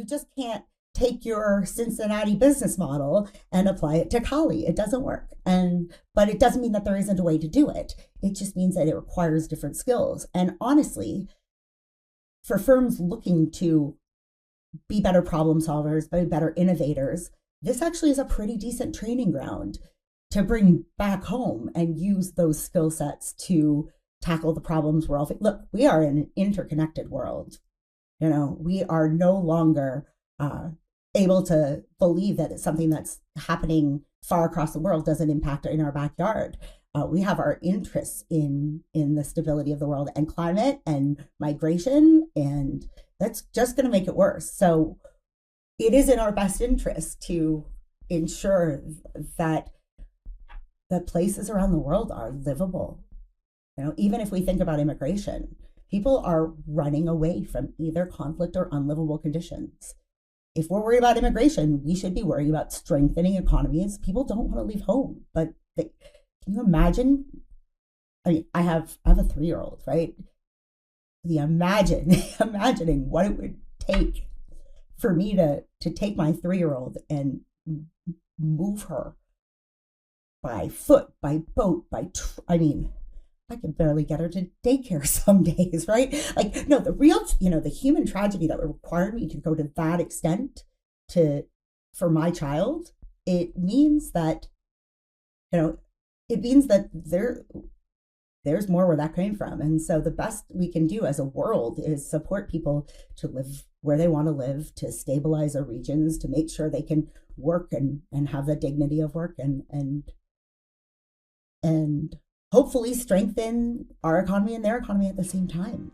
you just can't take your Cincinnati business model and apply it to Cali. It doesn't work. But it doesn't mean that there isn't a way to do it. It just means that it requires different skills. And honestly, for firms looking to be better problem solvers, be better innovators, this actually is a pretty decent training ground to bring back home and use those skill sets to tackle the problems we're all. Look, we are in an interconnected world. We are no longer able to believe that it's something that's happening far across the world doesn't impact in our backyard. We have our interests in the stability of the world and climate and migration, and that's just going to make it worse. So it is in our best interest to ensure that the places around the world are livable. Even if we think about immigration, people are running away from either conflict or unlivable conditions. If we're worried about immigration, we should be worrying about strengthening economies. People don't want to leave home, but can you imagine? I mean, I have a 3-year-old, right? Imagining what it would take for me to take my 3-year-old and move her by foot, by boat, I can barely get her to daycare some days, right? No, the real, the human tragedy that required me to go to that extent for my child, it means that, there's more where that came from. And so the best we can do as a world is support people to live where they want to live, to stabilize our regions, to make sure they can work and have the dignity of work and hopefully strengthen our economy and their economy at the same time.